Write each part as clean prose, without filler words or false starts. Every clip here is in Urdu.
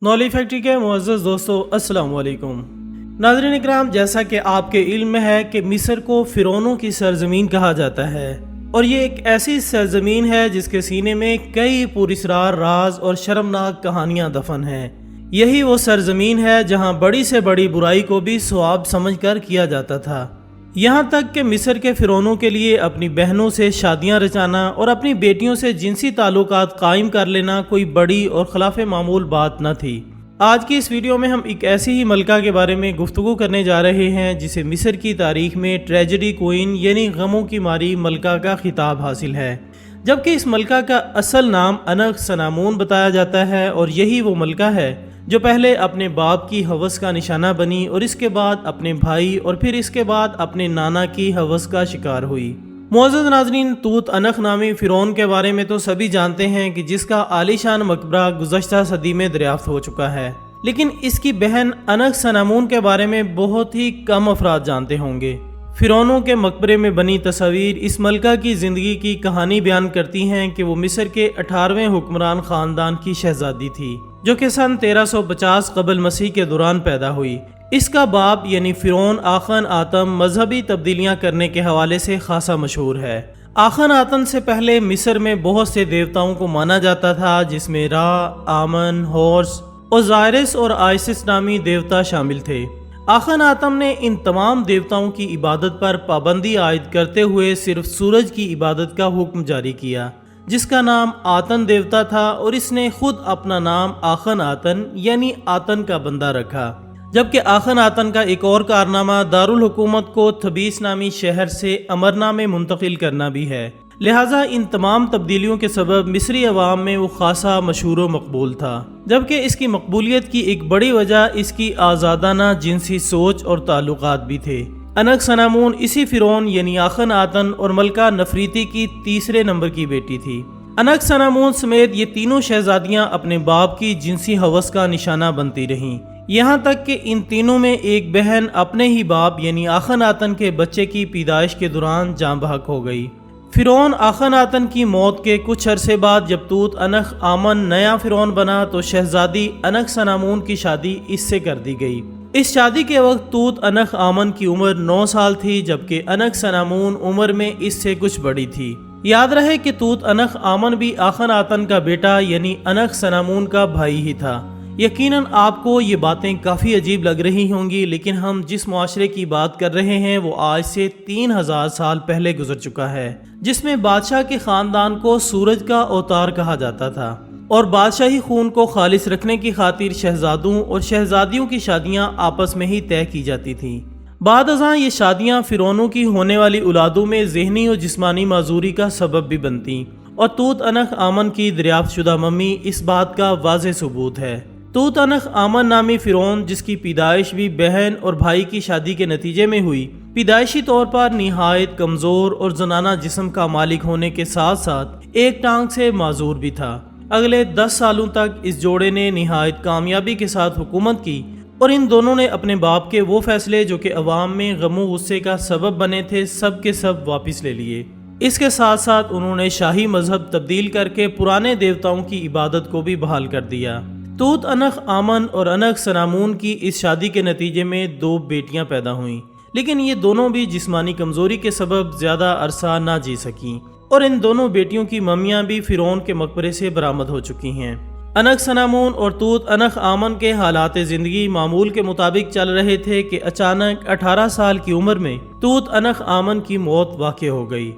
نولی فیکٹری کے معزز دوستو السلام علیکم۔ ناظرین اکرام، جیسا کہ آپ کے علم میں ہے کہ مصر کو فرعونوں کی سرزمین کہا جاتا ہے، اور یہ ایک ایسی سرزمین ہے جس کے سینے میں کئی پراسرار راز اور شرمناک کہانیاں دفن ہیں۔ یہی وہ سرزمین ہے جہاں بڑی سے بڑی برائی کو بھی ثواب سمجھ کر کیا جاتا تھا، یہاں تک کہ مصر کے فرعونوں کے لیے اپنی بہنوں سے شادیاں رچانا اور اپنی بیٹیوں سے جنسی تعلقات قائم کر لینا کوئی بڑی اور خلاف معمول بات نہ تھی۔ آج کی اس ویڈیو میں ہم ایک ایسی ہی ملکہ کے بارے میں گفتگو کرنے جا رہے ہیں جسے مصر کی تاریخ میں ٹریجڈی کوئین یعنی غموں کی ماری ملکہ کا خطاب حاصل ہے، جبکہ اس ملکہ کا اصل نام انخ سنامون بتایا جاتا ہے، اور یہی وہ ملکہ ہے جو پہلے اپنے باپ کی ہوس کا نشانہ بنی اور اس کے بعد اپنے بھائی اور پھر اس کے بعد اپنے نانا کی ہوس کا شکار ہوئی۔ معزز ناظرین، توت انخ نامی فرعون کے بارے میں تو سبھی جانتے ہیں کہ جس کا عالی شان مقبرہ گزشتہ صدی میں دریافت ہو چکا ہے، لیکن اس کی بہن انخ سنامون کے بارے میں بہت ہی کم افراد جانتے ہوں گے۔ فرعونوں کے مقبرے میں بنی تصاویر اس ملکہ کی زندگی کی کہانی بیان کرتی ہیں کہ وہ مصر کے 18ویں حکمران خاندان کی شہزادی تھی، جو کہ سن 1350 قبل مسیح کے دوران پیدا ہوئی۔ اس کا باپ یعنی فرعون آخن آتم مذہبی تبدیلیاں کرنے کے حوالے سے خاصا مشہور ہے۔ آخن آتن سے پہلے مصر میں بہت سے دیوتاؤں کو مانا جاتا تھا، جس میں را، آمن، ہورس، اوزائرس اور آئسس نامی دیوتا شامل تھے۔ آخن آتم نے ان تمام دیوتاؤں کی عبادت پر پابندی عائد کرتے ہوئے صرف سورج کی عبادت کا حکم جاری کیا، جس کا نام آتن دیوتا تھا، اور اس نے خود اپنا نام آخن آتن یعنی آتن کا بندہ رکھا۔ جبکہ آخن آتن کا ایک اور کارنامہ دارالحکومت کو تھبیس نامی شہر سے امرنا میں منتقل کرنا بھی ہے، لہٰذا ان تمام تبدیلیوں کے سبب مصری عوام میں وہ خاصا مشہور و مقبول تھا۔ جبکہ اس کی مقبولیت کی ایک بڑی وجہ اس کی آزادانہ جنسی سوچ اور تعلقات بھی تھے۔ انخ سنامون اسی فرعون یعنی آخن آتن اور ملکہ نفریتی کی تیسرے نمبر کی بیٹی تھی۔ انخ سنامون سمیت یہ تینوں شہزادیاں اپنے باپ کی جنسی ہوس کا نشانہ بنتی رہیں، یہاں تک کہ ان تینوں میں ایک بہن اپنے ہی باپ یعنی آخن آتن کے بچے کی پیدائش کے دوران جاں بحق ہو گئی۔ فرعون آخن آتن کی موت کے کچھ عرصے بعد جب توت انخ آمن نیا فرعون بنا تو شہزادی انخ سنامون کی شادی اس سے کر دی گئی۔ اس شادی کے وقت توت انخ آمن کی عمر 9 سال تھی، جبکہ انخ سنامون عمر میں اس سے کچھ بڑی تھی۔ یاد رہے کہ توت انخ آمن بھی آخن آتن کا بیٹا یعنی انخ سنامون کا بھائی ہی تھا۔ یقیناً آپ کو یہ باتیں کافی عجیب لگ رہی ہوں گی، لیکن ہم جس معاشرے کی بات کر رہے ہیں وہ آج سے 3000 سال پہلے گزر چکا ہے، جس میں بادشاہ کے خاندان کو سورج کا اوتار کہا جاتا تھا، اور بادشاہی خون کو خالص رکھنے کی خاطر شہزادوں اور شہزادیوں کی شادیاں آپس میں ہی طے کی جاتی تھیں۔ بعد ازاں یہ شادیاں فرعونوں کی ہونے والی اولادوں میں ذہنی اور جسمانی معذوری کا سبب بھی بنتیں، اور توت انخ آمن کی دریافت شدہ ممی اس بات کا واضح ثبوت ہے۔ توت انخ آمن نامی فرعون، جس کی پیدائش بھی بہن اور بھائی کی شادی کے نتیجے میں ہوئی، پیدائشی طور پر نہایت کمزور اور زنانہ جسم کا مالک ہونے کے ساتھ ساتھ ایک ٹانگ سے معذور بھی تھا۔ اگلے 10 سالوں تک اس جوڑے نے نہایت کامیابی کے ساتھ حکومت کی، اور ان دونوں نے اپنے باپ کے وہ فیصلے جو کہ عوام میں غم و غصے کا سبب بنے تھے سب کے سب واپس لے لیے۔ اس کے ساتھ ساتھ انہوں نے شاہی مذہب تبدیل کر کے پرانے دیوتاؤں کی عبادت کو بھی بحال کر دیا۔ توت انخ آمن اور انخ سنامون کی اس شادی کے نتیجے میں 2 بیٹیاں پیدا ہوئیں، لیکن یہ دونوں بھی جسمانی کمزوری کے سبب زیادہ عرصہ نہ جی سکیں، اور ان دونوں بیٹیوں کی ممیاں بھی فرعون کے مقبرے سے برآمد ہو چکی ہیں۔ انخ سنامون اور توت انخ آمن کے حالات زندگی معمول کے مطابق چل رہے تھے کہ اچانک 18 سال کی عمر میں توت انخ آمن کی موت واقع ہو گئی،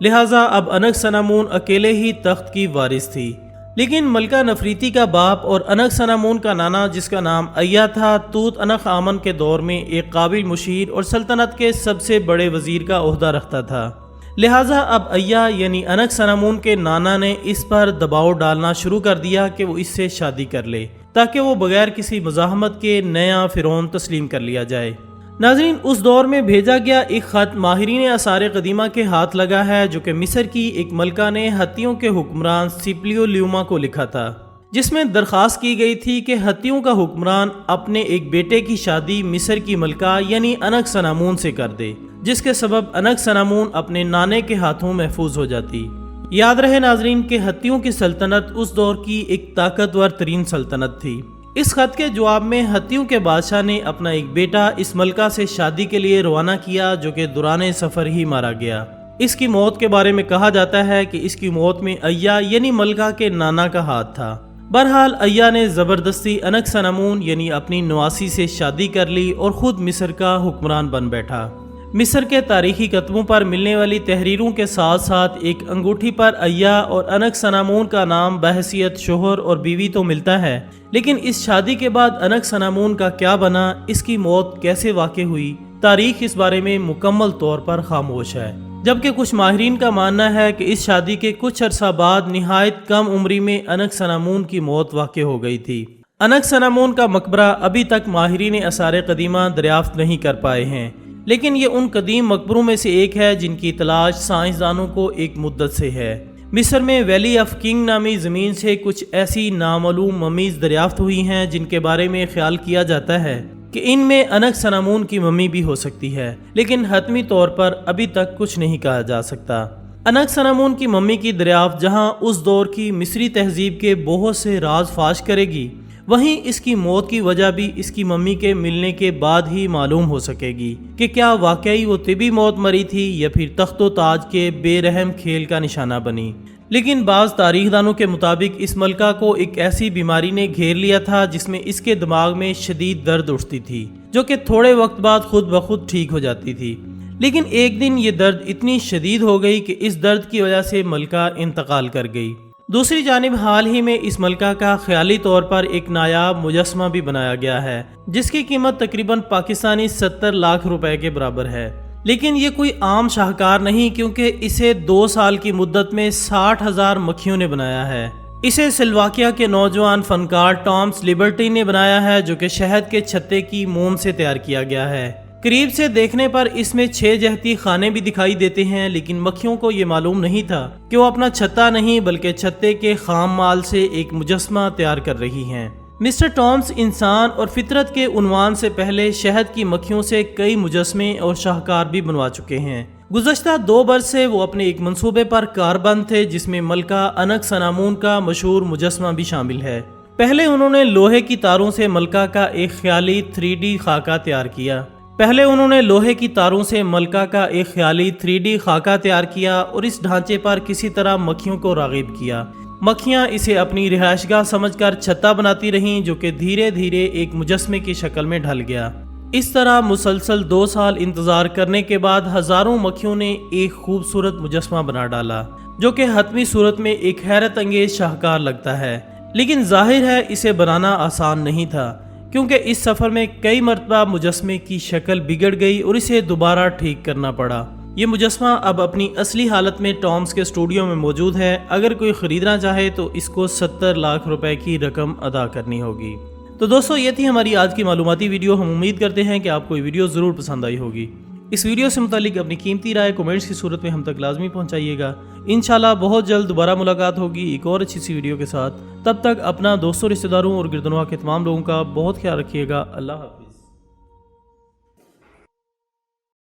لہٰذا اب انخ سنامون اکیلے ہی تخت کی وارث تھی۔ لیکن ملکہ نفریتی کا باپ اور انخ سنامون کا نانا، جس کا نام ایا تھا، توت انخ آمن کے دور میں ایک قابل مشیر اور سلطنت کے سب سے بڑے وزیر کا عہدہ رکھتا تھا، لہٰذا اب ایا یعنی انخ سنامون کے نانا نے اس پر دباؤ ڈالنا شروع کر دیا کہ وہ اس سے شادی کر لے، تاکہ وہ بغیر کسی مزاحمت کے نیا فرعون تسلیم کر لیا جائے۔ ناظرین، اس دور میں بھیجا گیا ایک خط ماہرین آثار قدیمہ کے ہاتھ لگا ہے، جو کہ مصر کی ایک ملکہ نے ہتھیوں کے حکمران سپلیو لیوما کو لکھا تھا، جس میں درخواست کی گئی تھی کہ ہتھیوں کا حکمران اپنے ایک بیٹے کی شادی مصر کی ملکہ یعنی انخ سنامون سے کر دے، جس کے سبب انخ سنامون اپنے نانے کے ہاتھوں محفوظ ہو جاتی۔ یاد رہے ناظرین کہ ہتھیوں کی سلطنت اس دور کی ایک طاقتور ترین سلطنت تھی۔ اس خط کے جواب میں ہتھیوں کے بادشاہ نے اپنا ایک بیٹا اس ملکہ سے شادی کے لیے روانہ کیا، جو کہ دوران سفر ہی مارا گیا۔ اس کی موت کے بارے میں کہا جاتا ہے کہ اس کی موت میں ایا یعنی ملکہ کے نانا کا ہاتھ تھا۔ بہرحال ایا نے زبردستی انکسنامون یعنی اپنی نواسی سے شادی کر لی اور خود مصر کا حکمران بن بیٹھا۔ مصر کے تاریخی کتبوں پر ملنے والی تحریروں کے ساتھ ساتھ ایک انگوٹھی پر ایا اور انکسنامون کا نام بحیثیت شوہر اور بیوی تو ملتا ہے، لیکن اس شادی کے بعد انکسنامون کا کیا بنا، اس کی موت کیسے واقع ہوئی، تاریخ اس بارے میں مکمل طور پر خاموش ہے۔ جبکہ کچھ ماہرین کا ماننا ہے کہ اس شادی کے کچھ عرصہ بعد نہایت کم عمری میں انکسنامون کی موت واقع ہو گئی تھی۔ انکسنامون کا مقبرہ ابھی تک ماہرین آثار قدیمہ دریافت نہیں کر پائے ہیں، لیکن یہ ان قدیم مقبروں میں سے ایک ہے جن کی تلاش سائنسدانوں کو ایک مدت سے ہے۔ مصر میں ویلی آف کنگ نامی زمین سے کچھ ایسی نامعلوم ممیز دریافت ہوئی ہیں جن کے بارے میں خیال کیا جاتا ہے کہ ان میں انکسنامون کی ممی بھی ہو سکتی ہے، لیکن حتمی طور پر ابھی تک کچھ نہیں کہا جا سکتا۔ انکسنامون کی ممی کی دریافت جہاں اس دور کی مصری تہذیب کے بہت سے راز فاش کرے گی، وہیں اس کی موت کی وجہ بھی اس کی ممی کے ملنے کے بعد ہی معلوم ہو سکے گی کہ کیا واقعی وہ طبی موت مری تھی یا پھر تخت و تاج کے بے رحم کھیل کا نشانہ بنی۔ لیکن بعض تاریخ دانوں کے مطابق اس ملکہ کو ایک ایسی بیماری نے گھیر لیا تھا جس میں اس کے دماغ میں شدید درد اٹھتی تھی، جو کہ تھوڑے وقت بعد خود بخود ٹھیک ہو جاتی تھی۔ لیکن ایک دن یہ درد اتنی شدید ہو گئی کہ اس درد کی وجہ سے ملکہ انتقال کر گئی۔ دوسری جانب حال ہی میں اس ملکہ کا خیالی طور پر ایک نایاب مجسمہ بھی بنایا گیا ہے، جس کی قیمت تقریباً پاکستانی 70 لاکھ روپے کے برابر ہے۔ لیکن یہ کوئی عام شاہکار نہیں، کیونکہ اسے 2 سال کی مدت میں 60,000 مکھیوں نے بنایا ہے۔ اسے سلواکیہ کے نوجوان فنکار ٹامس لبرٹی نے بنایا ہے، جو کہ شہد کے چھتے کی موم سے تیار کیا گیا ہے۔ قریب سے دیکھنے پر اس میں 6 جہتی خانے بھی دکھائی دیتے ہیں، لیکن مکھیوں کو یہ معلوم نہیں تھا کہ وہ اپنا چھتا نہیں بلکہ چھتے کے خام مال سے ایک مجسمہ تیار کر رہی ہیں۔ مسٹر ٹامس انسان اور فطرت کے عنوان سے پہلے شہد کی مکھیوں سے کئی مجسمے اور شاہکار بھی بنوا چکے ہیں۔ گزشتہ 2 برس سے وہ اپنے ایک منصوبے پر کاربند تھے جس میں ملکہ انکسنامون کا مشہور مجسمہ بھی شامل ہے۔ پہلے انہوں نے لوہے کی تاروں سے ملکہ کا ایک خیالی 3D خاکہ تیار کیا اور اس ڈھانچے پر کسی طرح مکھیوں کو راغب کیا۔ مکھیاں اسے اپنی رہائش گاہ سمجھ کر چھتا بناتی رہیں، جو کہ دھیرے دھیرے ایک مجسمے کی شکل میں ڈھل گیا۔ اس طرح مسلسل 2 سال انتظار کرنے کے بعد ہزاروں مکھیوں نے ایک خوبصورت مجسمہ بنا ڈالا، جو کہ حتمی صورت میں ایک حیرت انگیز شاہکار لگتا ہے۔ لیکن ظاہر ہے اسے بنانا آسان نہیں تھا، کیونکہ اس سفر میں کئی مرتبہ مجسمے کی شکل بگڑ گئی اور اسے دوبارہ ٹھیک کرنا پڑا۔ یہ مجسمہ اب اپنی اصلی حالت میں ٹامس کے اسٹوڈیو میں موجود ہے۔ اگر کوئی خریدنا چاہے تو اس کو 70 لاکھ روپے کی رقم ادا کرنی ہوگی۔ تو دوستو، یہ تھی ہماری آج کی معلوماتی ویڈیو۔ ہم امید کرتے ہیں کہ آپ کو یہ ویڈیو ضرور پسند آئی ہوگی۔ اس ویڈیو سے متعلق اپنی قیمتی رائے کومنٹس کی صورت میں ہم تک لازمی پہنچائیے گا۔ انشاءاللہ بہت جلد دوبارہ ملاقات ہوگی ایک اور اچھی سی ویڈیو کے ساتھ۔ تب تک اپنا دوستوں، رشتہ داروں اور گردنواں کے تمام لوگوں کا بہت خیال رکھیے گا۔ اللہ حافظ۔